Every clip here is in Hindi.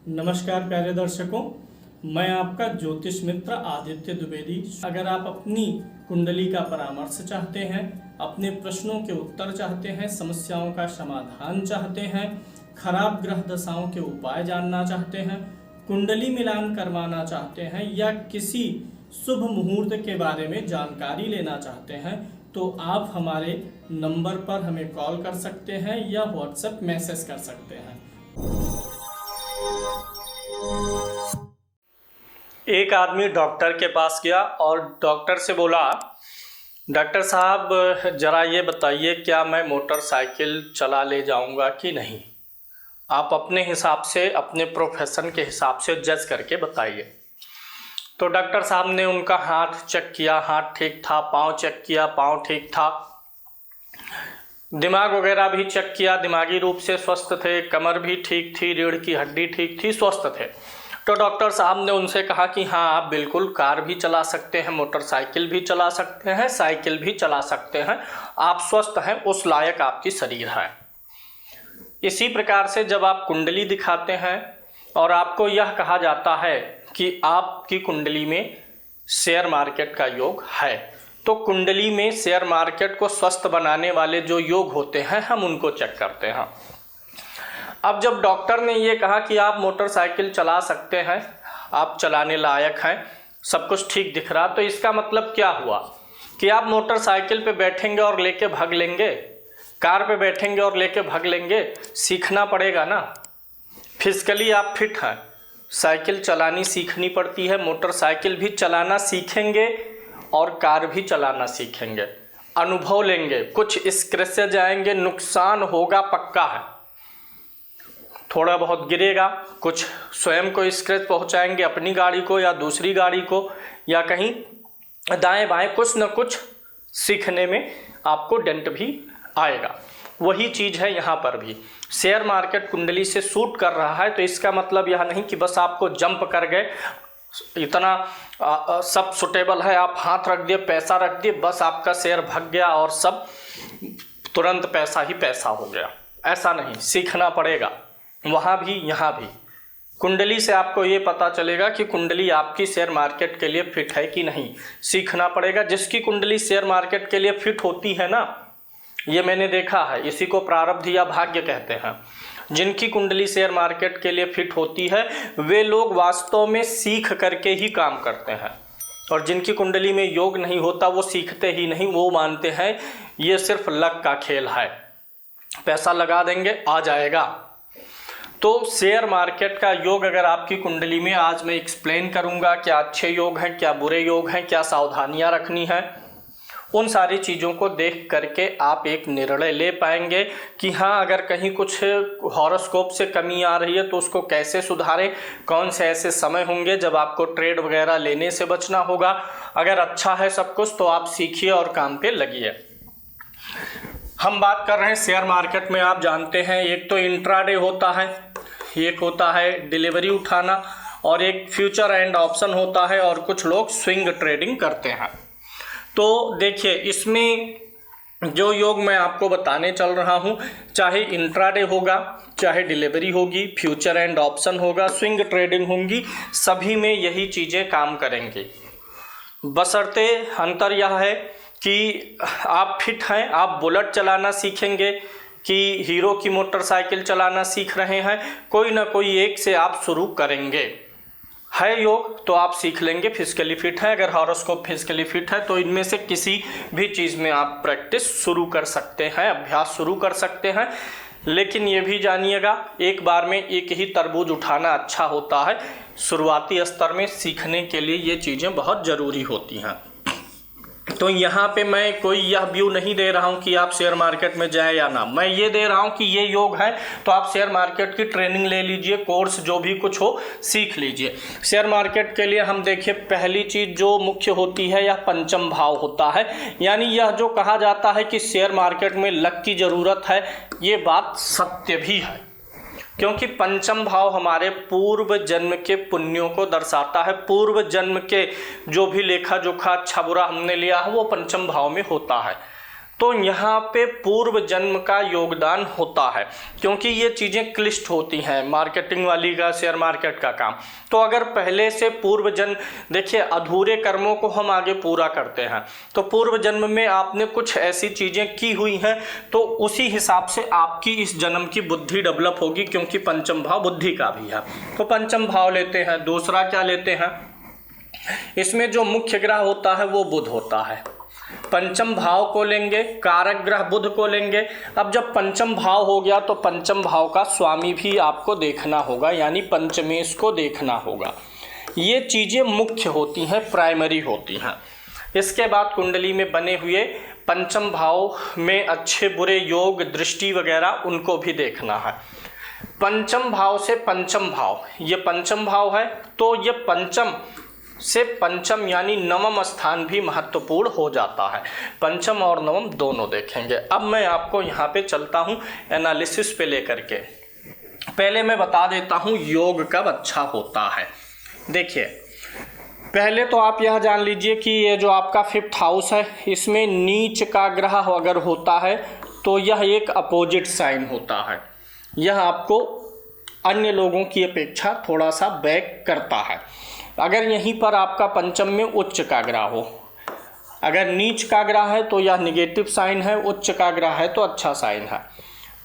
नमस्कार प्यारे दर्शकों, मैं आपका ज्योतिष मित्र आदित्य द्विवेदी। अगर आप अपनी कुंडली का परामर्श चाहते हैं, अपने प्रश्नों के उत्तर चाहते हैं, समस्याओं का समाधान चाहते हैं, खराब ग्रह दशाओं के उपाय जानना चाहते हैं, कुंडली मिलान करवाना चाहते हैं या किसी शुभ मुहूर्त के बारे में जानकारी लेना चाहते हैं, तो आप हमारे नंबर पर हमें कॉल कर सकते हैं या व्हाट्सएप मैसेज कर सकते हैं। एक आदमी डॉक्टर के पास गया और डॉक्टर से बोला, डॉक्टर साहब ज़रा ये बताइए क्या मैं मोटरसाइकिल चला ले जाऊंगा कि नहीं। आप अपने हिसाब से, अपने प्रोफेशन के हिसाब से जज करके बताइए। तो डॉक्टर साहब ने उनका हाथ चेक किया, हाथ ठीक था। पाँव चेक किया, पाँव ठीक था। दिमाग वगैरह भी चेक किया, दिमागी रूप से स्वस्थ थे। कमर भी ठीक थी, रीढ़ की हड्डी ठीक थी, स्वस्थ थे। तो डॉक्टर साहब ने उनसे कहा कि हाँ, आप बिल्कुल कार भी चला सकते हैं, मोटरसाइकिल भी चला सकते हैं, साइकिल भी चला सकते हैं। आप स्वस्थ हैं, उस लायक आपकी शरीर है। इसी प्रकार से जब आप कुंडली दिखाते हैं और आपको यह कहा जाता है कि आपकी कुंडली में शेयर मार्केट का योग है, तो कुंडली में शेयर मार्केट को स्वस्थ बनाने वाले जो योग होते हैं, हम उनको चेक करते हैं। अब जब डॉक्टर ने ये कहा कि आप मोटरसाइकिल चला सकते हैं, आप चलाने लायक हैं, सब कुछ ठीक दिख रहा, तो इसका मतलब क्या हुआ कि आप मोटरसाइकिल पे बैठेंगे और लेके भाग लेंगे, कार पे बैठेंगे और लेके भाग लेंगे? सीखना पड़ेगा ना। फिजिकली आप फिट हैं, साइकिल चलानी सीखनी पड़ती है, मोटरसाइकिल भी चलाना सीखेंगे और कार भी चलाना सीखेंगे। अनुभव लेंगे, कुछ स्क्रैचेज आएंगे, नुकसान होगा, पक्का है। थोड़ा बहुत गिरेगा, कुछ स्वयं को स्क्रैच पहुंचाएंगे, अपनी गाड़ी को या दूसरी गाड़ी को, या कहीं दाएं बाएं कुछ न कुछ सीखने में आपको डेंट भी आएगा। वही चीज़ है यहाँ पर भी। शेयर मार्केट कुंडली से सूट कर रहा है, तो इसका मतलब यह नहीं कि बस आपको जंप कर गए, इतना सब सुटेबल है, आप हाथ रख दिए, पैसा रख दिए, बस आपका शेयर भाग गया और सब तुरंत पैसा ही पैसा हो गया। ऐसा नहीं, सीखना पड़ेगा। वहाँ भी यहाँ भी कुंडली से आपको ये पता चलेगा कि कुंडली आपकी शेयर मार्केट के लिए फिट है कि नहीं। सीखना पड़ेगा। जिसकी कुंडली शेयर मार्केट के लिए फिट होती है ना, ये मैंने देखा है, इसी को प्रारब्ध या भाग्य कहते हैं। जिनकी कुंडली शेयर मार्केट के लिए फिट होती है, वे लोग वास्तव में सीख करके ही काम करते हैं। और जिनकी कुंडली में योग नहीं होता, वो सीखते ही नहीं, वो मानते हैं ये सिर्फ लक का खेल है, पैसा लगा देंगे आ जाएगा। तो शेयर मार्केट का योग अगर आपकी कुंडली में, आज मैं एक्सप्लेन करूंगा क्या अच्छे योग हैं, क्या बुरे योग हैं, क्या सावधानियां रखनी है। उन सारी चीज़ों को देख करके आप एक निर्णय ले पाएंगे कि हाँ, अगर कहीं कुछ हॉरोस्कोप से कमी आ रही है तो उसको कैसे सुधारें, कौन से ऐसे समय होंगे जब आपको ट्रेड वगैरह लेने से बचना होगा। अगर अच्छा है सब कुछ तो आप सीखिए और काम पे लगिए। हम बात कर रहे हैं शेयर मार्केट में, आप जानते हैं एक तो इंट्राडे होता है, एक होता है डिलीवरी उठाना, और एक फ्यूचर एंड ऑप्शन होता है, और कुछ लोग स्विंग ट्रेडिंग करते हैं। तो देखिए, इसमें जो योग मैं आपको बताने चल रहा हूं, चाहे इंट्राडे होगा, चाहे डिलीवरी होगी, फ्यूचर एंड ऑप्शन होगा, स्विंग ट्रेडिंग होंगी, सभी में यही चीज़ें काम करेंगी। बशर्ते अंतर यह है कि आप फिट हैं, आप बुलेट चलाना सीखेंगे कि हीरो की मोटरसाइकिल चलाना सीख रहे हैं, कोई ना कोई एक से आप शुरू करेंगे। है योग तो आप सीख लेंगे, फिजिकली फिट है, अगर हॉरोस्कोप फिजिकली फिट है तो इनमें से किसी भी चीज़ में आप प्रैक्टिस शुरू कर सकते हैं, अभ्यास शुरू कर सकते हैं। लेकिन ये भी जानिएगा, एक बार में एक ही तरबूज उठाना अच्छा होता है। शुरुआती स्तर में सीखने के लिए ये चीज़ें बहुत ज़रूरी होती हैं। तो यहाँ पे मैं कोई यह व्यू नहीं दे रहा हूँ कि आप शेयर मार्केट में जाएं या ना, मैं ये दे रहा हूँ कि ये योग है तो आप शेयर मार्केट की ट्रेनिंग ले लीजिए, कोर्स जो भी कुछ हो सीख लीजिए। शेयर मार्केट के लिए हम देखिए, पहली चीज़ जो मुख्य होती है यह पंचम भाव होता है। यानी यह जो कहा जाता है कि शेयर मार्केट में लक की ज़रूरत है, ये बात सत्य भी है, क्योंकि पंचम भाव हमारे पूर्व जन्म के पुण्यों को दर्शाता है। पूर्व जन्म के जो भी लेखा जोखा अच्छा बुरा हमने लिया है वो पंचम भाव में होता है। तो यहाँ पे पूर्व जन्म का योगदान होता है, क्योंकि ये चीज़ें क्लिष्ट होती हैं, मार्केटिंग वाली का, शेयर मार्केट का काम। तो अगर पहले से पूर्व जन्म, देखिए अधूरे कर्मों को हम आगे पूरा करते हैं, तो पूर्व जन्म में आपने कुछ ऐसी चीज़ें की हुई हैं, तो उसी हिसाब से आपकी इस जन्म की बुद्धि डेवलप होगी, क्योंकि पंचम भाव बुद्धि का भी है। तो पंचम भाव लेते हैं। दूसरा क्या लेते हैं, इसमें जो मुख्य ग्रह होता है वो बुध होता है। पंचम भाव को लेंगे, कारक ग्रह बुध को लेंगे। अब जब पंचम भाव हो गया तो पंचम भाव का स्वामी भी आपको देखना होगा, यानी पंचमेश को देखना होगा। ये चीज़ें मुख्य होती हैं, प्राइमरी होती हैं। इसके बाद कुंडली में बने हुए पंचम भाव में अच्छे बुरे योग, दृष्टि वगैरह, उनको भी देखना है। पंचम भाव से पंचम भाव, ये पंचम भाव है, तो ये पंचम से पंचम यानी नवम स्थान भी महत्वपूर्ण हो जाता है। पंचम और नवम दोनों देखेंगे। अब मैं आपको यहाँ पे चलता हूँ एनालिसिस पे लेकर के। पहले मैं बता देता हूँ योग कब अच्छा होता है। देखिए, पहले तो आप यह जान लीजिए कि ये जो आपका 5th हाउस है, इसमें नीच का ग्रह अगर होता है तो यह एक अपोजिट साइन होता है। यह आपको अन्य लोगों की अपेक्षा थोड़ा सा बैक करता है। अगर यहीं पर आपका पंचम में उच्च का ग्रह हो, अगर नीच का ग्रह है तो यह निगेटिव साइन है, उच्च का ग्रह है तो अच्छा साइन है।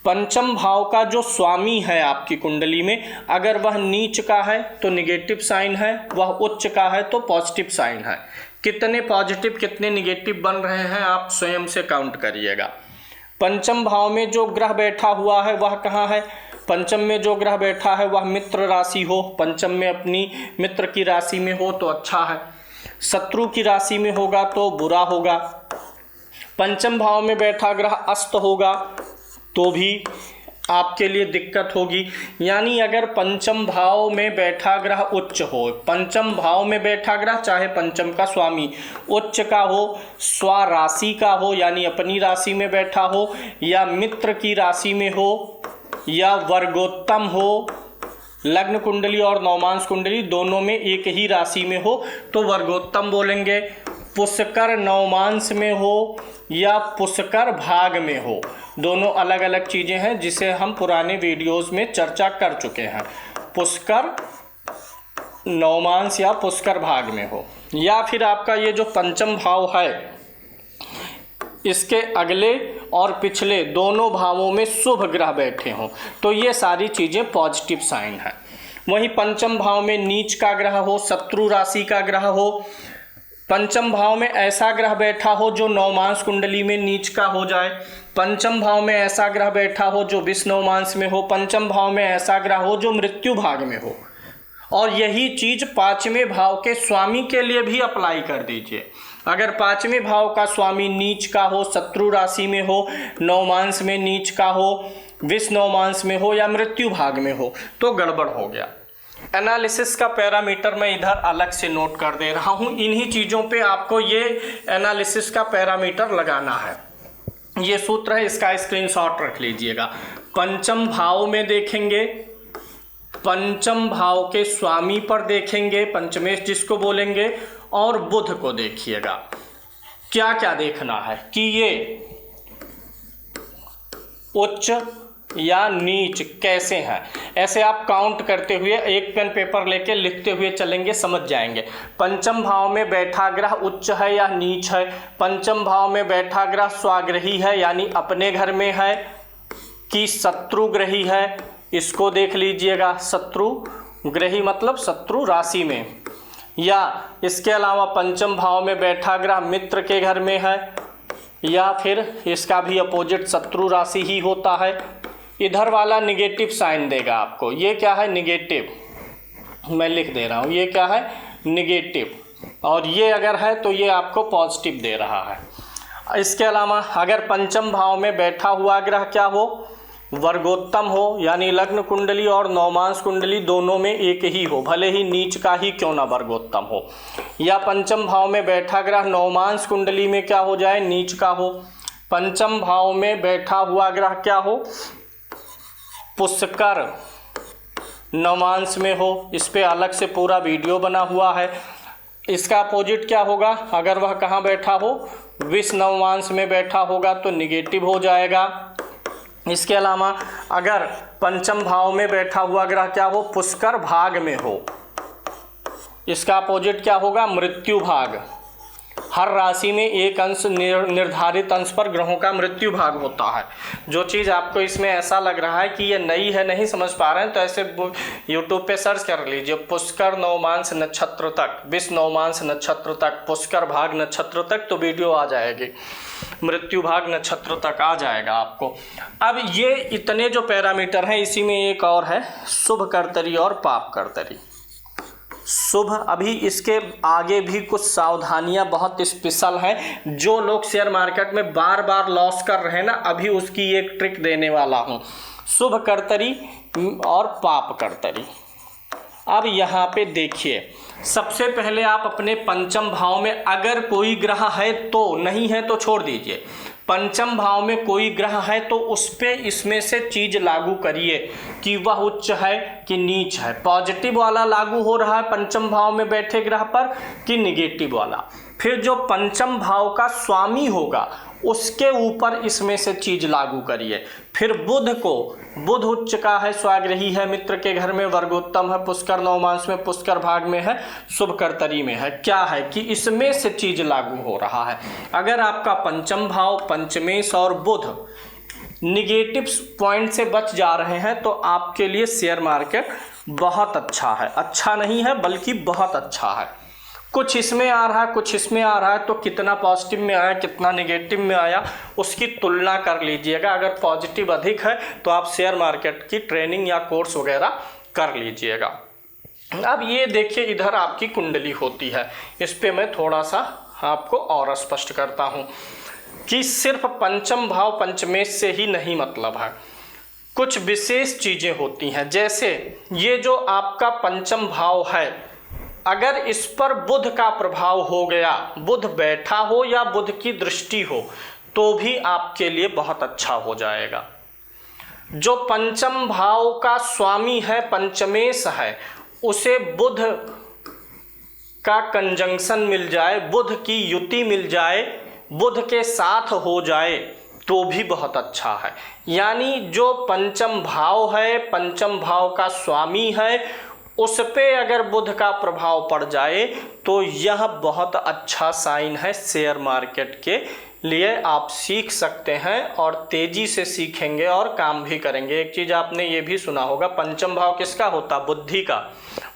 पंचम भाव का जो स्वामी है आपकी कुंडली में, अगर वह नीच का है तो निगेटिव साइन है, वह उच्च का है तो पॉजिटिव साइन है। कितने पॉजिटिव कितने निगेटिव बन रहे हैं आप स्वयं से काउंट करिएगा। पंचम भाव में जो ग्रह बैठा हुआ है वह कहाँ है, पंचम में जो ग्रह बैठा है वह मित्र राशि हो, पंचम में अपनी मित्र की राशि में हो तो अच्छा है, शत्रु की राशि में होगा तो बुरा होगा। पंचम भाव में बैठा ग्रह अस्त होगा तो भी आपके लिए दिक्कत होगी। यानी अगर पंचम भाव में बैठा ग्रह उच्च हो, पंचम भाव में बैठा ग्रह चाहे पंचम का स्वामी उच्च का हो, स्वराशि का हो यानी अपनी राशि में बैठा हो, या मित्र की राशि में हो, या वर्गोत्तम हो, लग्न कुंडली और नवमांश कुंडली दोनों में एक ही राशि में हो तो वर्गोत्तम बोलेंगे। पुष्कर नवमांश में हो या पुष्कर भाग में हो, दोनों अलग अलग चीज़ें हैं जिसे हम पुराने वीडियोस में चर्चा कर चुके हैं। पुष्कर नवमांश या पुष्कर भाग में हो, या फिर आपका ये जो पंचम भाव है इसके अगले और पिछले दोनों भावों में शुभ ग्रह बैठे हों तो ये सारी चीज़ें पॉजिटिव साइन है। वहीं पंचम भाव में नीच का ग्रह हो, शत्रु राशि का ग्रह हो, पंचम भाव में ऐसा ग्रह बैठा हो जो नवमांश कुंडली में नीच का हो जाए, पंचम भाव में ऐसा ग्रह बैठा हो जो विष नवमांश में हो, पंचम भाव में ऐसा ग्रह हो जो मृत्यु भाग में हो। और यही चीज़ पांचवें भाव के स्वामी के लिए भी अप्लाई कर दीजिए। अगर पांचवें भाव का स्वामी नीच का हो, शत्रु राशि में हो, नवमांश में नीच का हो, विष नवमांश में हो या मृत्यु भाग में हो तो गड़बड़ हो गया। एनालिसिस का पैरामीटर मैं इधर अलग से नोट कर दे रहा हूँ। इन्हीं चीज़ों पे आपको ये एनालिसिस का पैरामीटर लगाना है। ये सूत्र है, इसका स्क्रीनशॉट रख लीजिएगा। पंचम भाव में देखेंगे, पंचम भाव के स्वामी पर देखेंगे, पंचमेश जिसको बोलेंगे, और बुध को देखिएगा। क्या क्या देखना है कि ये उच्च या नीच कैसे हैं, ऐसे आप काउंट करते हुए एक पेन पेपर लेके लिखते हुए चलेंगे, समझ जाएंगे। पंचम भाव में बैठा ग्रह उच्च है या नीच है, पंचम भाव में बैठा ग्रह स्वाग्रही है यानी अपने घर में है कि शत्रुग्रही है, इसको देख लीजिएगा। शत्रुग्रही मतलब शत्रु राशि में, या इसके अलावा पंचम भाव में बैठा ग्रह मित्र के घर में है, या फिर इसका भी अपोजिट शत्रु राशि ही होता है। इधर वाला निगेटिव साइन देगा आपको। ये क्या है, निगेटिव, मैं लिख दे रहा हूँ, ये क्या है, निगेटिव, और ये अगर है तो ये आपको पॉजिटिव दे रहा है। इसके अलावा अगर पंचम भाव में बैठा हुआ ग्रह क्या हो, वर्गोत्तम हो, यानी लग्न कुंडली और नवमांश कुंडली दोनों में एक ही हो, भले ही नीच का ही क्यों ना वर्गोत्तम हो, या पंचम भाव में बैठा ग्रह नवमांश कुंडली में क्या हो जाए, नीच का हो। पंचम भाव में बैठा हुआ ग्रह क्या हो, पुष्कर नवमांश में हो, इस पे अलग से पूरा वीडियो बना हुआ है। इसका अपोजिट क्या होगा, अगर वह कहाँ बैठा हो, विष नवमांश में बैठा होगा तो निगेटिव हो जाएगा। इसके अलावा अगर पंचम भाव में बैठा हुआ ग्रह क्या हो, पुष्कर भाग में हो, इसका अपोजिट क्या होगा, मृत्यु भाग। हर राशि में एक अंश निर्धारित अंश पर ग्रहों का मृत्यु भाग होता है। जो चीज़ आपको इसमें ऐसा लग रहा है कि ये नई है, नहीं समझ पा रहे हैं, तो ऐसे यूट्यूब पे सर्च कर लीजिए, पुष्कर नवमांश नक्षत्र तक, विष नवमांश नक्षत्र तक, पुष्कर भाग नक्षत्र तक, तो वीडियो आ जाएगी, मृत्यु भाग नक्षत्र तक आ जाएगा आपको। अब ये इतने जो पैरामीटर हैं, इसी में एक और है शुभ कर्तरी और पाप कर्तरी। शुभ, अभी इसके आगे भी कुछ सावधानियां बहुत स्पेशल हैं। जो लोग शेयर मार्केट में बार बार लॉस कर रहे हैं ना, अभी उसकी एक ट्रिक देने वाला हूं। शुभ कर्तरी और पाप कर्तरी। अब यहाँ पे देखिए, सबसे पहले आप अपने पंचम भाव में अगर कोई ग्रह है तो, नहीं है तो छोड़ दीजिए, पंचम भाव में कोई ग्रह है तो उस पे इसमें से चीज लागू करिए कि वह उच्च है कि नीच है। पॉजिटिव वाला लागू हो रहा है पंचम भाव में बैठे ग्रह पर कि निगेटिव वाला। फिर जो पंचम भाव का स्वामी होगा उसके ऊपर इसमें से चीज लागू करिए। फिर बुध को, बुध उच्च का है, स्वाग्रही है, मित्र के घर में, वर्गोत्तम है, पुष्कर नवमांश में, पुष्कर भाग में है, शुभ कर्तरी में है। क्या है कि इसमें से चीज लागू हो रहा है। अगर आपका पंचम भाव, पंचमेश और बुध निगेटिव पॉइंट से बच जा रहे हैं तो आपके लिए शेयर मार्केट बहुत अच्छा है। अच्छा नहीं है बल्कि बहुत अच्छा है। कुछ इसमें आ रहा है, कुछ इसमें आ रहा है, तो कितना पॉजिटिव में आया, कितना नेगेटिव में आया, उसकी तुलना कर लीजिएगा। अगर पॉजिटिव अधिक है तो आप शेयर मार्केट की ट्रेनिंग या कोर्स वगैरह कर लीजिएगा। अब ये देखिए, इधर आपकी कुंडली होती है, इस पे मैं थोड़ा सा आपको और स्पष्ट करता हूँ कि सिर्फ पंचम भाव पंचमेश से ही नहीं मतलब है, कुछ विशेष चीज़ें होती हैं। जैसे ये जो आपका पंचम भाव है, अगर इस पर बुध का प्रभाव हो गया, बुध बैठा हो या बुध की दृष्टि हो, तो भी आपके लिए बहुत अच्छा हो जाएगा। जो पंचम भाव का स्वामी है, पंचमेश है, उसे बुध का कंजंक्शन मिल जाए, बुध की युति मिल जाए, बुध के साथ हो जाए, तो भी बहुत अच्छा है। यानी जो पंचम भाव है, पंचम भाव का स्वामी है, उस पे अगर बुध का प्रभाव पड़ जाए तो यह बहुत अच्छा साइन है शेयर मार्केट के लिए। आप सीख सकते हैं और तेजी से सीखेंगे और काम भी करेंगे। एक चीज़ आपने ये भी सुना होगा, पंचम भाव किसका होता, बुद्धि का।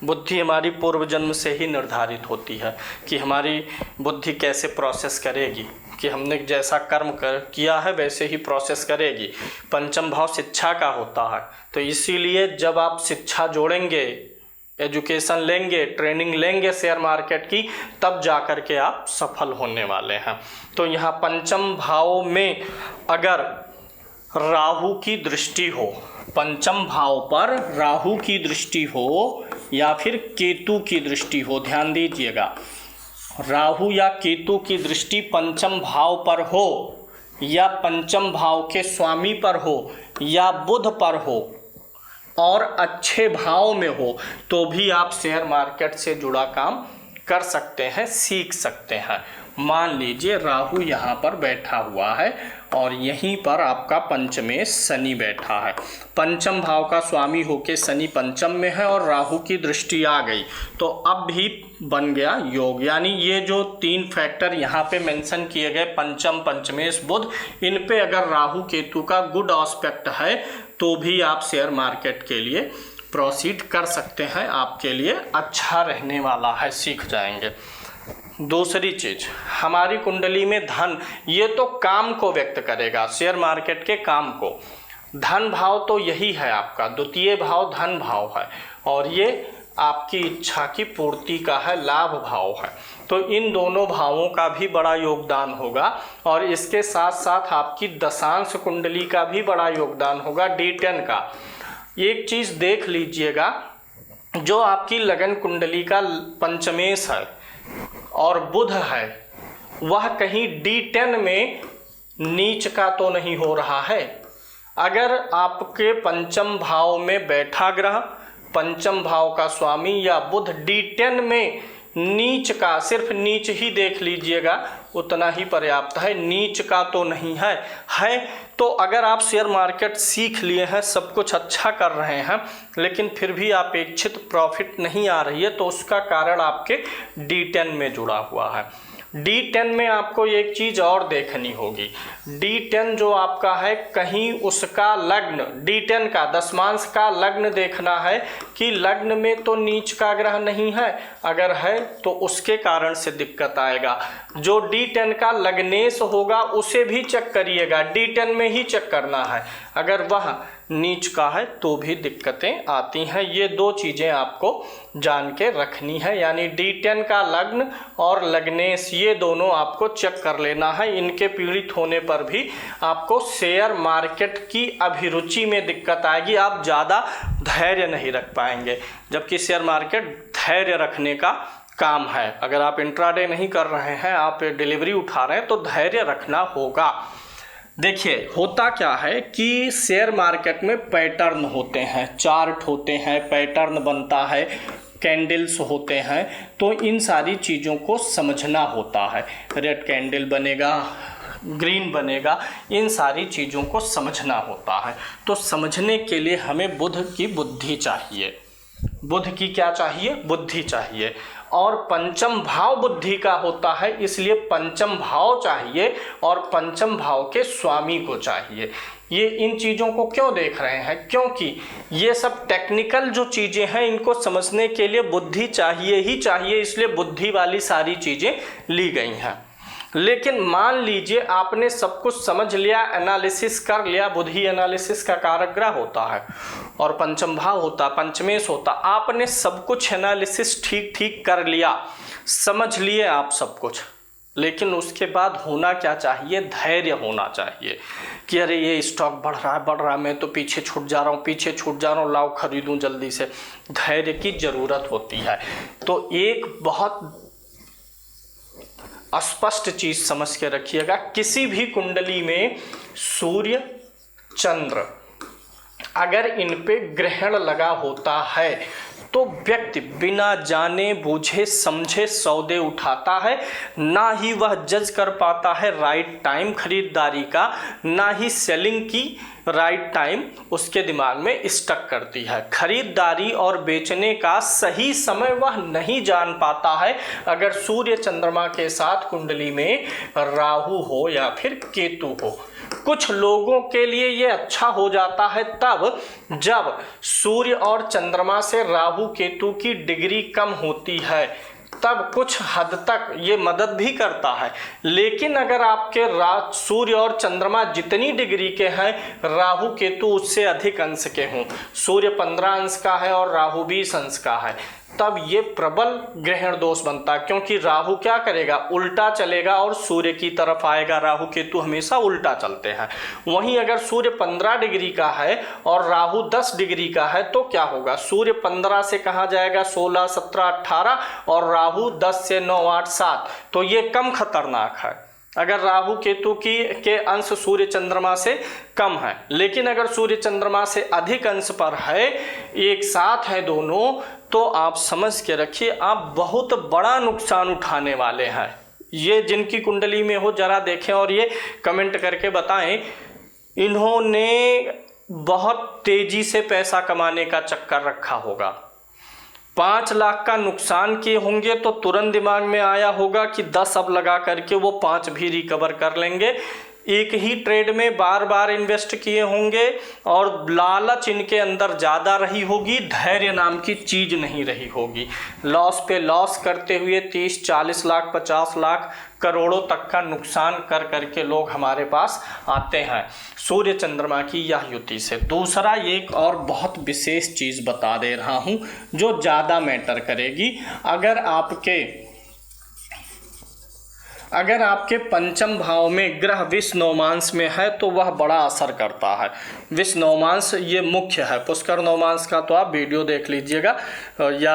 बुद्धि हमारी पूर्व जन्म से ही निर्धारित होती है कि हमारी बुद्धि कैसे प्रोसेस करेगी, कि हमने जैसा कर्म किया है वैसे ही प्रोसेस करेगी। पंचम भाव शिक्षा का होता है, तो इसीलिए जब आप शिक्षा जोड़ेंगे, एजुकेशन लेंगे, ट्रेनिंग लेंगे शेयर मार्केट की, तब जा कर के आप सफल होने वाले हैं। तो यहाँ पंचम भाव में अगर राहु की दृष्टि हो, पंचम भाव पर राहु की दृष्टि हो या फिर केतु की दृष्टि हो, ध्यान दीजिएगा, राहु या केतु की दृष्टि पंचम भाव पर हो या पंचम भाव के स्वामी पर हो या बुध पर हो और अच्छे भाव में हो, तो भी आप शेयर मार्केट से जुड़ा काम कर सकते हैं, सीख सकते हैं। मान लीजिए राहु यहाँ पर बैठा हुआ है और यहीं पर आपका पंचमेश शनि बैठा है, पंचम भाव का स्वामी होके शनि पंचम में है और राहु की दृष्टि आ गई, तो अब भी बन गया योग। यानी ये जो तीन फैक्टर यहाँ पे मेंशन किए गए, पंचम, पंचमेश, बुध, इन पे अगर राहु केतु का गुड एस्पेक्ट है तो भी आप शेयर मार्केट के लिए प्रोसीड कर सकते हैं। आपके लिए अच्छा रहने वाला है, सीख जाएंगे। दूसरी चीज, हमारी कुंडली में धन, ये तो काम को व्यक्त करेगा, शेयर मार्केट के काम को। धन भाव तो यही है आपका, द्वितीय भाव धन भाव है और ये आपकी इच्छा की पूर्ति का है, लाभ भाव है। तो इन दोनों भावों का भी बड़ा योगदान होगा और इसके साथ साथ आपकी दशांश कुंडली का भी बड़ा योगदान होगा, D10 का। एक चीज देख लीजिएगा, जो आपकी लगन कुंडली का पंचमेश है और बुध है, वह कहीं D10 में नीच का तो नहीं हो रहा है। अगर आपके पंचम भाव में बैठा ग्रह, पंचम भाव का स्वामी या बुध D10 में नीच का, सिर्फ नीच ही देख लीजिएगा, उतना ही पर्याप्त है, नीच का तो नहीं है। तो अगर आप शेयर मार्केट सीख लिए हैं, सब कुछ अच्छा कर रहे हैं, लेकिन फिर भी अपेक्षित प्रॉफिट नहीं आ रही है, तो उसका कारण आपके D10 में जुड़ा हुआ है। D10 में आपको एक चीज़ और देखनी होगी, D10 जो आपका है, कहीं उसका लग्न, D10 का दशमांश का लग्न देखना है कि लग्न में तो नीच का ग्रह नहीं है, अगर है तो उसके कारण से दिक्कत आएगा। जो D10 का लग्नेश होगा उसे भी चेक करिएगा, D10 में ही चेक करना है, अगर वह नीच का है तो भी दिक्कतें आती हैं। ये दो चीज़ें आपको जान के रखनी है, यानी D10 का लग्न और लग्नेश, ये दोनों आपको चेक कर लेना है। इनके पीड़ित होने पर भी आपको शेयर मार्केट की अभिरुचि में दिक्कत आएगी, आप ज़्यादा धैर्य नहीं रख पाएंगे, जबकि शेयर मार्केट धैर्य रखने का काम है। अगर आप इंट्राडे नहीं कर रहे हैं, आप डिलीवरी उठा रहे हैं, तो धैर्य रखना होगा। देखिए होता क्या है कि शेयर मार्केट में पैटर्न होते हैं, चार्ट होते हैं, पैटर्न बनता है, कैंडल्स होते हैं, तो इन सारी चीज़ों को समझना होता है। रेड कैंडल बनेगा, ग्रीन बनेगा, इन सारी चीज़ों को समझना होता है। तो समझने के लिए हमें बुध की बुद्धि चाहिए। बुध की क्या चाहिए? बुद्धि चाहिए। और पंचम भाव बुद्धि का होता है, इसलिए पंचम भाव चाहिए और पंचम भाव के स्वामी को चाहिए। ये इन चीज़ों को क्यों देख रहे हैं? क्योंकि ये सब टेक्निकल जो चीज़ें हैं, इनको समझने के लिए बुद्धि चाहिए ही चाहिए, इसलिए बुद्धि वाली सारी चीज़ें ली गई हैं। लेकिन मान लीजिए आपने सब कुछ समझ लिया, एनालिसिस कर लिया, बुद्धि एनालिसिस का कारक ग्रह होता है और पंचम भाव होता, पंचमेश होता, आपने सब कुछ एनालिसिस ठीक कर लिया, समझ लिए आप सब कुछ, लेकिन उसके बाद होना क्या चाहिए? धैर्य होना चाहिए कि अरे ये स्टॉक बढ़ रहा है, मैं तो पीछे छूट जा रहा हूँ, लाओ खरीदूं जल्दी से। धैर्य की ज़रूरत होती है। तो एक बहुत स्पष्ट चीज समझ के रखिएगा, किसी भी कुंडली में सूर्य चंद्र अगर इन पे ग्रहण लगा होता है तो व्यक्ति बिना जाने बूझे समझे सौदे उठाता है, ना ही वह जज कर पाता है राइट टाइम खरीदारी का, ना ही सेलिंग की राइट टाइम उसके दिमाग में स्टक करती है। खरीदारी और बेचने का सही समय वह नहीं जान पाता है अगर सूर्य चंद्रमा के साथ कुंडली में राहु हो या फिर केतु हो। कुछ लोगों के लिए ये अच्छा हो जाता है तब जब सूर्य और चंद्रमा से राहु केतु की डिग्री कम होती है, तब कुछ हद तक ये मदद भी करता है। लेकिन अगर आपके सूर्य और चंद्रमा जितनी डिग्री के हैं, राहु केतु उससे अधिक अंश के हों, सूर्य 15 अंश का है और राहु 20 अंश का है, तब ये प्रबल ग्रहण दोष बनता है। क्योंकि राहु क्या करेगा? उल्टा चलेगा और सूर्य की तरफ आएगा। राहु केतु हमेशा उल्टा चलते हैं। वहीं अगर सूर्य 15 डिग्री का है और राहु 10 डिग्री का है तो क्या होगा? सूर्य 15 से कहाँ जाएगा? 16, 17, 18 और राहु 10 से 9, 8, 7, तो ये कम खतरनाक है अगर राहु केतु के अंश सूर्य चंद्रमा से कम है। लेकिन अगर सूर्य चंद्रमा से अधिक अंश पर है, एक साथ है दोनों, तो आप समझ के रखिए आप बहुत बड़ा नुकसान उठाने वाले हैं। ये जिनकी कुंडली में हो जरा देखें और ये कमेंट करके बताएं, इन्होंने बहुत तेजी से पैसा कमाने का चक्कर रखा होगा। 5 लाख का नुकसान किए होंगे तो तुरंत दिमाग में आया होगा कि 10 अब लगा करके वो 5 भी रिकवर कर लेंगे। एक ही ट्रेड में बार बार इन्वेस्ट किए होंगे और लालच इनके अंदर ज़्यादा रही होगी, धैर्य नाम की चीज़ नहीं रही होगी। लॉस पे लॉस करते हुए 30, 40 लाख, 50 लाख, करोड़ों तक का नुकसान कर करके लोग हमारे पास आते हैं सूर्य चंद्रमा की यह युति से। दूसरा एक और बहुत विशेष चीज़ बता दे रहा हूँ जो ज़्यादा मैटर करेगी। अगर आपके पंचम भाव में ग्रह विष नवमांश में है तो वह बड़ा असर करता है। विष नवमांश ये मुख्य है, पुष्कर नवमांश का तो आप वीडियो देख लीजिएगा या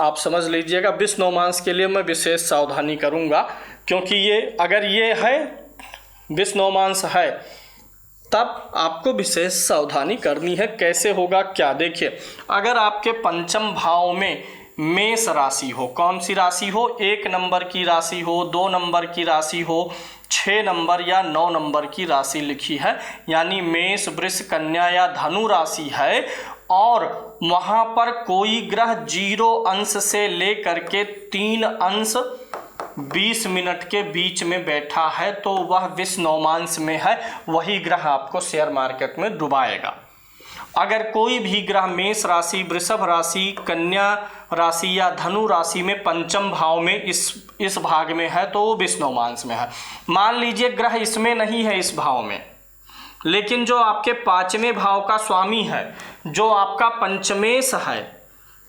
आप समझ लीजिएगा। विष नवमांश के लिए मैं विशेष सावधानी करूंगा, क्योंकि ये अगर ये है विष नवमांश है तब आपको विशेष सावधानी करनी है। कैसे होगा क्या? देखिए, अगर आपके पंचम भाव में मेष राशि हो। कौन सी राशि हो? 1 नंबर की राशि हो, 2 नंबर की राशि हो, 6 नंबर या 9 नंबर की राशि लिखी है, यानी मेष, वृष, कन्या या धनु राशि है और वहां पर कोई ग्रह 0 अंश से लेकर के 3 अंश 20 मिनट के बीच में बैठा है तो वह विष नवमांश में है, वही ग्रह आपको शेयर मार्केट में डुबाएगा। अगर कोई भी ग्रह मेष राशि, वृषभ राशि, कन्या राशि या धनु राशि में पंचम भाव में इस भाग में है तो वो विष नवमांश में है। मान लीजिए ग्रह इसमें नहीं है, इस भाव में, लेकिन जो आपके 5वें भाव का स्वामी है, जो आपका पंचमेश है,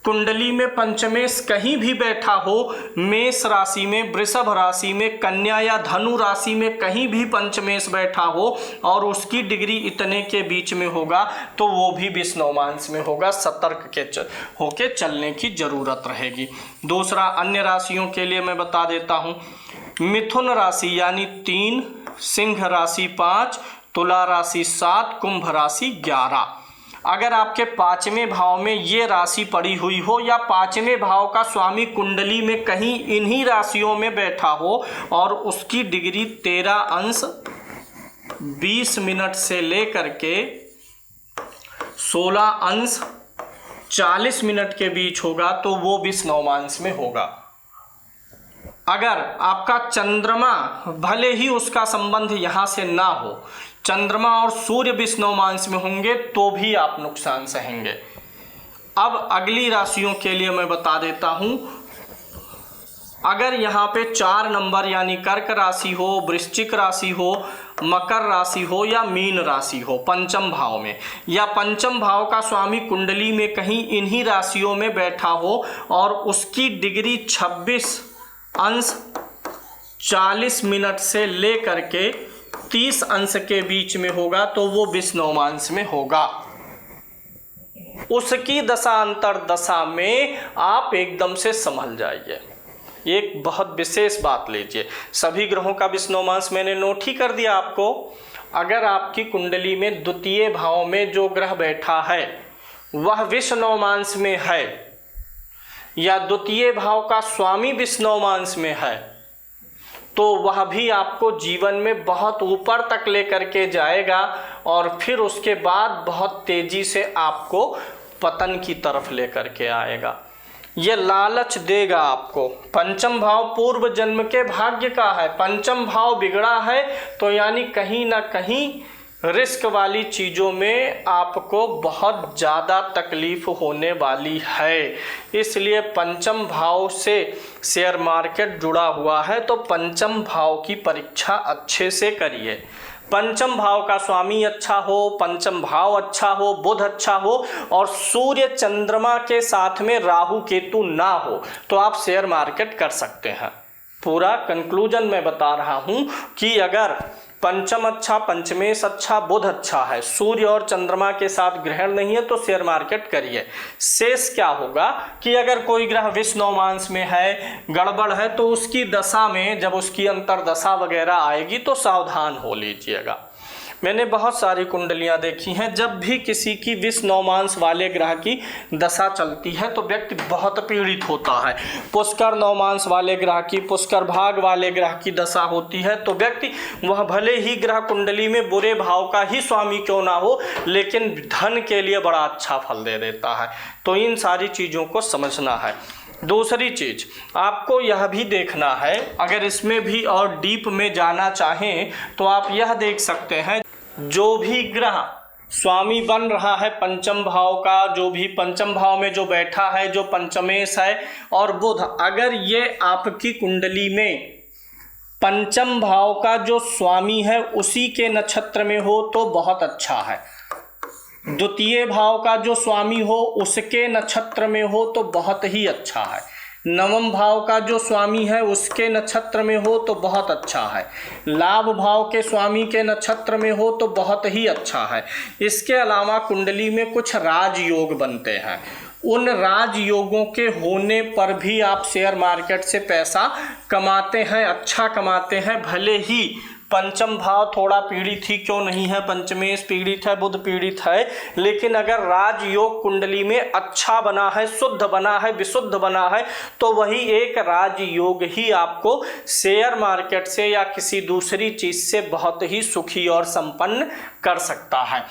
कुंडली में पंचमेश कहीं भी बैठा हो, मेष राशि में, वृषभ राशि में, कन्या या धनु राशि में कहीं भी पंचमेश बैठा हो और उसकी डिग्री इतने के बीच में होगा तो वो भी विष नवमांश में होगा। सतर्क के होके चलने की जरूरत रहेगी। दूसरा, अन्य राशियों के लिए मैं बता देता हूँ। मिथुन राशि यानी 3, सिंह राशि 5, तुला राशि 7, कुंभ राशि 11। अगर आपके 5वें भाव में ये राशि पड़ी हुई हो या 5वें भाव का स्वामी कुंडली में कहीं इन्हीं राशियों में बैठा हो और उसकी डिग्री 13 अंश 20 मिनट से लेकर के 16 अंश 40 मिनट के बीच होगा तो वो विष नवमांश में होगा। अगर आपका चंद्रमा, भले ही उसका संबंध यहाँ से ना हो, चंद्रमा और सूर्य विष नवमांश में होंगे तो भी आप नुकसान सहेंगे। अब अगली राशियों के लिए मैं बता देता हूं। अगर यहाँ पे 4 नंबर यानी कर्क राशि हो, वृश्चिक राशि हो, मकर राशि हो या मीन राशि हो पंचम भाव में, या पंचम भाव का स्वामी कुंडली में कहीं इन्हीं राशियों में बैठा हो और उसकी डिग्री 26 अंश 40 मिनट से लेकर के 30 अंश के बीच में होगा तो वो विष नवमांश में होगा। उसकी दशा अंतर दशा में आप एकदम से संभल जाइए। एक बहुत विशेष बात लीजिए, सभी ग्रहों का विष नवमांश मैंने नोट ही कर दिया आपको। अगर आपकी कुंडली में द्वितीय भाव में जो ग्रह बैठा है वह विष नवमांश में है या द्वितीय भाव का स्वामी विष नवमांश में है तो वह भी आपको जीवन में बहुत ऊपर तक लेकर के जाएगा और फिर उसके बाद बहुत तेजी से आपको पतन की तरफ लेकर के आएगा। ये लालच देगा आपको। पंचम भाव पूर्व जन्म के भाग्य का है, पंचम भाव बिगड़ा है तो यानी कहीं ना कहीं रिस्क वाली चीज़ों में आपको बहुत ज़्यादा तकलीफ होने वाली है। इसलिए पंचम भाव से शेयर मार्केट जुड़ा हुआ है तो पंचम भाव की परीक्षा अच्छे से करिए। पंचम भाव का स्वामी अच्छा हो, पंचम भाव अच्छा हो, बुध अच्छा हो और सूर्य चंद्रमा के साथ में राहु केतु ना हो तो आप शेयर मार्केट कर सकते हैं। पूरा कंक्लूजन मैं बता रहा हूं कि अगर पंचम अच्छा, पंचमेश अच्छा, बुध अच्छा है, सूर्य और चंद्रमा के साथ ग्रहण नहीं है तो शेयर मार्केट करिए। शेष क्या होगा कि अगर कोई ग्रह विष नवमांश में है, गड़बड़ है तो उसकी दशा में जब उसकी अंतरदशा वगैरह आएगी तो सावधान हो लीजिएगा। मैंने बहुत सारी कुंडलियां देखी हैं, जब भी किसी की विष नवमांश वाले ग्रह की दशा चलती है तो व्यक्ति बहुत पीड़ित होता है। पुष्कर नवमांश वाले ग्रह की, पुष्कर भाग वाले ग्रह की दशा होती है तो व्यक्ति, वह भले ही ग्रह कुंडली में बुरे भाव का ही स्वामी क्यों ना हो, लेकिन धन के लिए बड़ा अच्छा फल दे देता है। तो इन सारी चीज़ों को समझना है। दूसरी चीज आपको यह भी देखना है, अगर इसमें भी और डीप में जाना चाहें तो आप यह देख सकते हैं, जो भी ग्रह स्वामी बन रहा है पंचम भाव का, जो भी पंचम भाव में जो बैठा है, जो पंचमेश है और बुध, अगर ये आपकी कुंडली में पंचम भाव का जो स्वामी है उसी के नक्षत्र में हो तो बहुत अच्छा है। द्वितीय भाव का जो स्वामी हो उसके नक्षत्र में हो तो बहुत ही अच्छा है। नवम भाव का जो स्वामी है उसके नक्षत्र में हो तो बहुत अच्छा है। लाभ भाव के स्वामी के नक्षत्र में हो तो बहुत ही अच्छा है। इसके अलावा कुंडली में कुछ राजयोग बनते हैं, उन राजयोगों के होने पर भी आप शेयर मार्केट से पैसा कमाते हैं, अच्छा कमाते हैं। भले ही पंचम भाव थोड़ा पीड़ित ही क्यों नहीं है, पंचमेश पीड़ित है, बुध पीड़ित है, लेकिन अगर राजयोग कुंडली में अच्छा बना है, शुद्ध बना है, विशुद्ध बना है, तो वही एक राजयोग ही आपको शेयर मार्केट से या किसी दूसरी चीज से बहुत ही सुखी और संपन्न कर सकता है।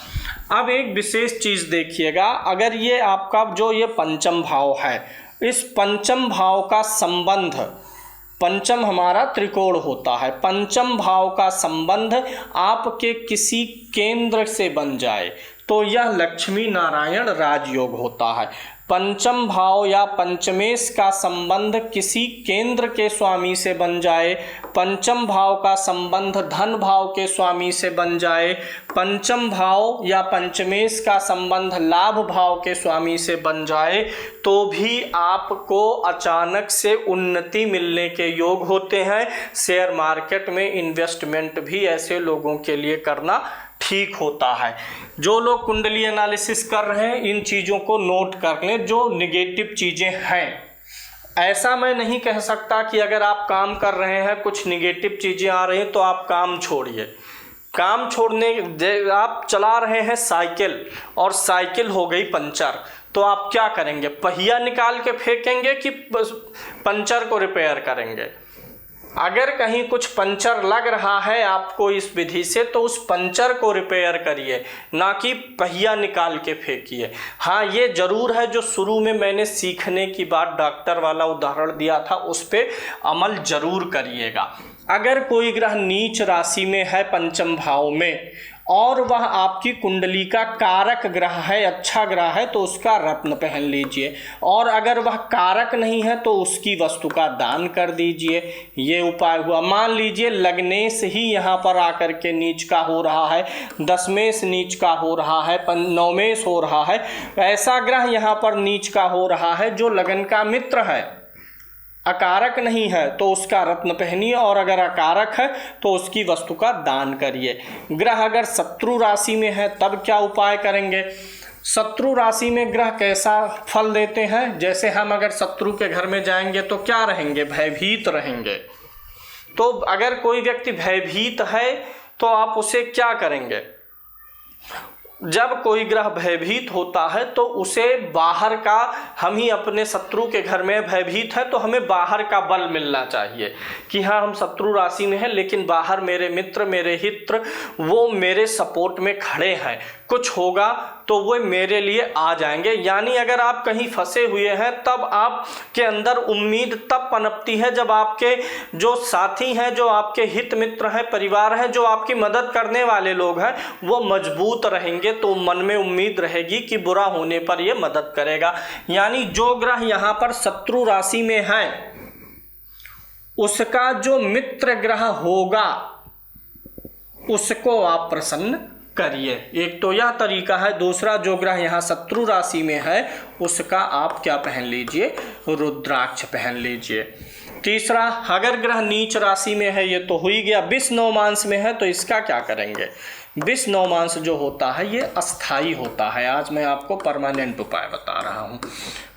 अब एक विशेष चीज देखिएगा, अगर ये आपका जो ये पंचम भाव है, इस पंचम भाव का संबंध, पंचम हमारा त्रिकोण होता है, पंचम भाव का संबंध आपके किसी केंद्र से बन जाए तो यह लक्ष्मी नारायण राजयोग होता है। पंचम भाव या पंचमेश का संबंध किसी केंद्र के स्वामी से बन जाए, पंचम भाव का संबंध धन भाव के स्वामी से बन जाए, पंचम भाव या पंचमेश का संबंध लाभ भाव के स्वामी से बन जाए, तो भी आपको अचानक से उन्नति मिलने के योग होते हैं। शेयर मार्केट में इन्वेस्टमेंट भी ऐसे लोगों के लिए करना ठीक होता है। जो लोग कुंडली एनालिसिस कर रहे हैं, इन चीज़ों को नोट कर लें जो निगेटिव चीज़ें हैं। ऐसा मैं नहीं कह सकता कि अगर आप काम कर रहे हैं कुछ निगेटिव चीज़ें आ रही हैं तो आप काम छोड़िए। काम छोड़ने, आप चला रहे हैं साइकिल और साइकिल हो गई पंचर, तो आप क्या करेंगे? पहिया निकाल के फेंकेंगे कि पंचर को रिपेयर करेंगे? अगर कहीं कुछ पंचर लग रहा है आपको इस विधि से, तो उस पंचर को रिपेयर करिए, ना कि पहिया निकाल के फेंकिए। हाँ, ये जरूर है जो शुरू में मैंने सीखने की बात डॉक्टर वाला उदाहरण दिया था, उस पर अमल जरूर करिएगा। अगर कोई ग्रह नीच राशि में है पंचम भाव में और वह आपकी कुंडली का कारक ग्रह है, अच्छा ग्रह है, तो उसका रत्न पहन लीजिए। और अगर वह कारक नहीं है तो उसकी वस्तु का दान कर दीजिए। ये उपाय हुआ। मान लीजिए लग्नेश ही यहाँ पर आकर के नीच का हो रहा है, दशमेश नीच का हो रहा है, नवमेश हो रहा है, ऐसा ग्रह यहाँ पर नीच का हो रहा है जो लगन का मित्र है, अकारक नहीं है, तो उसका रत्न पहनिए। और अगर अकारक है तो उसकी वस्तु का दान करिए। ग्रह अगर शत्रु राशि में है तब क्या उपाय करेंगे? शत्रु राशि में ग्रह कैसा फल देते हैं? जैसे हम अगर शत्रु के घर में जाएंगे तो क्या रहेंगे? भयभीत रहेंगे। तो अगर कोई व्यक्ति भयभीत है तो आप उसे क्या करेंगे? जब कोई ग्रह भयभीत होता है तो उसे बाहर का, हम ही अपने शत्रु के घर में भयभीत है तो हमें बाहर का बल मिलना चाहिए कि हाँ, हम शत्रु राशि में हैं लेकिन बाहर मेरे मित्र, मेरे हित, वो मेरे सपोर्ट में खड़े हैं, कुछ होगा तो वो मेरे लिए आ जाएंगे। यानी अगर आप कहीं फंसे हुए हैं तब आपके अंदर उम्मीद तब पनपती है जब आपके जो साथी हैं, जो आपके हित मित्र हैं, परिवार हैं, जो आपकी मदद करने वाले लोग हैं, वो मजबूत रहेंगे, तो मन में उम्मीद रहेगी कि बुरा होने पर ये मदद करेगा। यानी जो ग्रह यहाँ पर शत्रु राशि में है उसका जो मित्र ग्रह होगा उसको आप प्रसन्न करिए। एक तो यह तरीका है। दूसरा, जो ग्रह यहाँ शत्रु राशि में है उसका आप क्या पहन लीजिए? रुद्राक्ष पहन लीजिए। तीसरा, अगर ग्रह नीच राशि में है, ये तो हो ही गया। विष नवमांस में है तो इसका क्या करेंगे? विष नवमांस जो होता है ये अस्थाई होता है। आज मैं आपको परमानेंट उपाय बता रहा हूँ।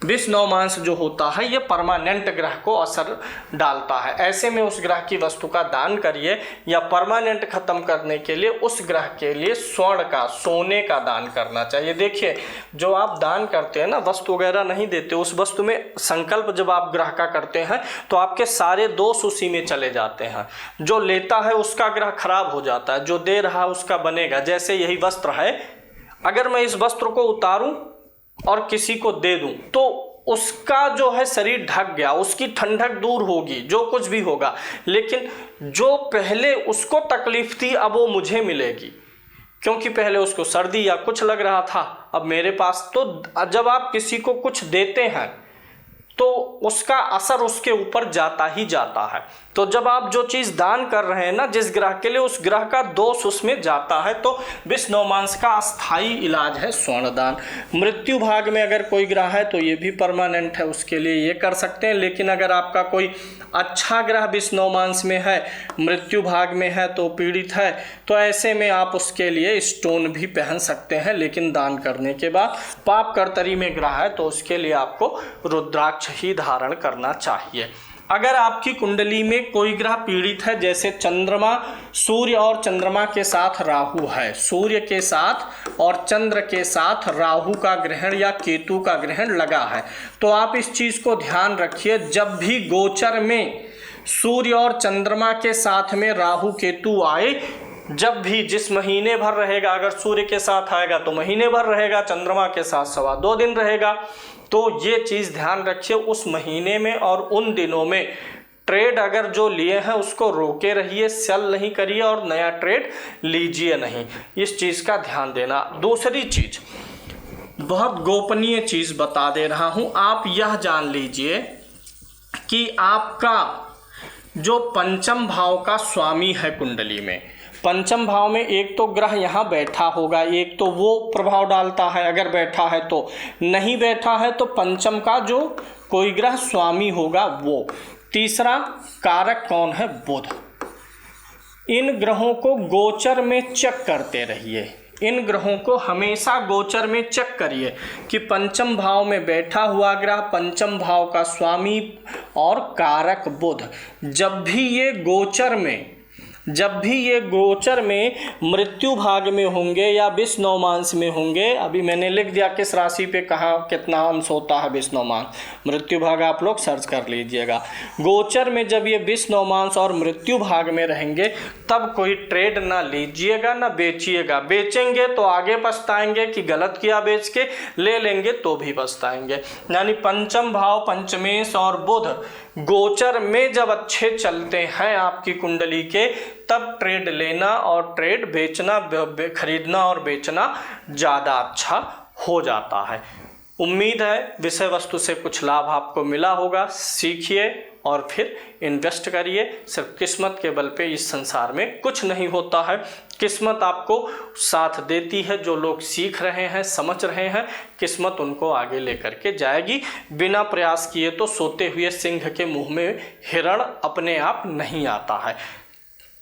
विष नवमांस जो होता है ये परमानेंट ग्रह को असर डालता है। ऐसे में उस ग्रह की वस्तु का दान करिए, या परमानेंट खत्म करने के लिए उस ग्रह के लिए स्वर्ण का, सोने का दान करना चाहिए। देखिए, जो आप दान करते हैं ना, वस्तु वगैरह नहीं देते, उस वस्तु में संकल्प जब आप ग्रह का करते हैं तो आपके सारे दोष उसी में चले जाते हैं। जो लेता है उसका ग्रह खराब हो जाता है, जो दे रहा है उसका बनेगा। जैसे यही वस्त्र है, अगर मैं इस वस्त्र को उतारूं और किसी को दे दूं तो उसका जो है शरीर ढक गया, उसकी ठंडक दूर होगी, जो कुछ भी होगा, लेकिन जो पहले उसको तकलीफ थी अब वो मुझे मिलेगी, क्योंकि पहले उसको सर्दी या कुछ लग रहा था, अब मेरे पास। तो जब आप किसी को कुछ देते हैं तो उसका असर उसके ऊपर जाता ही जाता है। तो जब आप जो चीज़ दान कर रहे हैं ना जिस ग्रह के लिए, उस ग्रह का दोष उसमें जाता है। तो विष नवमांस का अस्थाई इलाज है स्वर्ण दान। मृत्यु भाग में अगर कोई ग्रह है तो ये भी परमानेंट है, उसके लिए ये कर सकते हैं। लेकिन अगर आपका कोई अच्छा ग्रह विष नवमांस में है, मृत्यु भाग में है, तो पीड़ित है, तो ऐसे में आप उसके लिए स्टोन भी पहन सकते हैं, लेकिन दान करने के बाद। पाप कर्तरी में ग्रह है तो उसके लिए आपको रुद्राक्ष ही धारण करना चाहिए। अगर आपकी कुंडली में कोई ग्रह पीड़ित है, जैसे चंद्रमा, सूर्य और चंद्रमा के साथ राहु है, सूर्य के साथ और चंद्र के साथ राहु का ग्रहण या केतु का ग्रहण लगा है, तो आप इस चीज को ध्यान रखिए, जब भी गोचर में सूर्य और चंद्रमा के साथ में राहु केतु आए, जब भी जिस महीने भर रहेगा, अगर सूर्य के साथ आएगा तो महीने भर रहेगा, चंद्रमा के साथ 2.25 दिन रहेगा, तो ये चीज़ ध्यान रखिए उस महीने में और उन दिनों में ट्रेड अगर जो लिए हैं उसको रोके रहिए, सेल नहीं करिए और नया ट्रेड लीजिए नहीं, इस चीज़ का ध्यान देना। दूसरी चीज़, बहुत गोपनीय चीज़ बता दे रहा हूँ, आप यह जान लीजिए कि आपका जो पंचम भाव का स्वामी है कुंडली में, पंचम भाव में एक तो ग्रह यहाँ बैठा होगा, एक तो वो प्रभाव डालता है, अगर बैठा है तो, नहीं बैठा है तो पंचम का जो कोई ग्रह स्वामी होगा वो। तीसरा कारक कौन है? बुध। इन ग्रहों को गोचर में चेक करते रहिए, इन ग्रहों को हमेशा गोचर में चेक करिए कि पंचम भाव में बैठा हुआ ग्रह, पंचम भाव का स्वामी और कारक बुध, जब भी ये गोचर में मृत्यु भाग में होंगे या विष नवमांश में होंगे, अभी मैंने लिख दिया किस राशि पे कहाँ कितना अंश होता है विष नवमांश, मृत्यु भाग आप लोग सर्च कर लीजिएगा। गोचर में जब ये विष नवमांश और मृत्यु भाग में रहेंगे तब कोई ट्रेड ना लीजिएगा ना बेचिएगा, बेचेंगे तो आगे पछताएंगे कि गलत किया बेच के, ले लेंगे तो भी पछताएंगे। यानी पंचम भाव, पंचमेश और बुध गोचर में जब अच्छे चलते हैं आपकी कुंडली के, तब ट्रेड लेना और ट्रेड बेचना, खरीदना और बेचना ज़्यादा अच्छा हो जाता है। उम्मीद है विषय वस्तु से कुछ लाभ आपको मिला होगा। सीखिए और फिर इन्वेस्ट करिए। सिर्फ किस्मत के बल पे इस संसार में कुछ नहीं होता है, किस्मत आपको साथ देती है। जो लोग सीख रहे हैं, समझ रहे हैं, किस्मत उनको आगे लेकर के जाएगी। बिना प्रयास किए तो सोते हुए सिंह के मुंह में हिरण अपने आप नहीं आता है।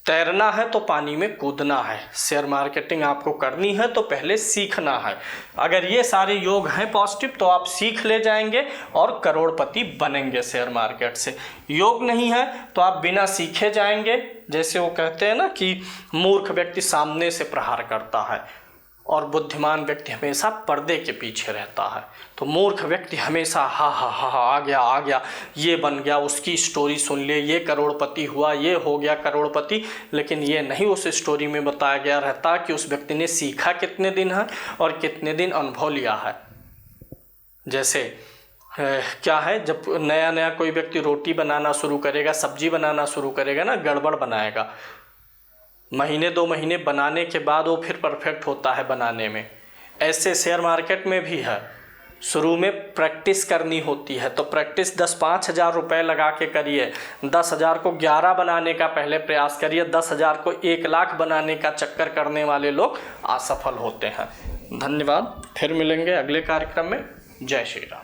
तैरना है तो पानी में कूदना है, शेयर मार्केटिंग आपको करनी है तो पहले सीखना है। अगर ये सारे योग हैं पॉजिटिव तो आप सीख ले जाएंगे और करोड़पति बनेंगे शेयर मार्केट से। योग नहीं है तो आप बिना सीखे जाएंगे। जैसे वो कहते हैं ना कि मूर्ख व्यक्ति सामने से प्रहार करता है और बुद्धिमान व्यक्ति हमेशा पर्दे के पीछे रहता है। तो मूर्ख व्यक्ति हमेशा हा हा हा हा आ गया, ये बन गया, उसकी स्टोरी सुन ले, ये करोड़पति हुआ, ये हो गया करोड़पति, लेकिन ये नहीं उस स्टोरी में बताया गया रहता कि उस व्यक्ति ने सीखा कितने दिन है और कितने दिन अनुभव लिया है। जैसे क्या है, जब नया नया कोई व्यक्ति रोटी बनाना शुरू करेगा, सब्जी बनाना शुरू करेगा ना, गड़बड़ बनाएगा, महीने 2 महीने बनाने के बाद वो फिर परफेक्ट होता है बनाने में। ऐसे शेयर मार्केट में भी है, शुरू में प्रैक्टिस करनी होती है। तो प्रैक्टिस 10-5 हज़ार रुपये लगा के करिए। 10,000 को 11 बनाने का पहले प्रयास करिए। 10,000 को 1 लाख बनाने का चक्कर करने वाले लोग असफल होते हैं। धन्यवाद, फिर मिलेंगे अगले कार्यक्रम में। जय श्री राम।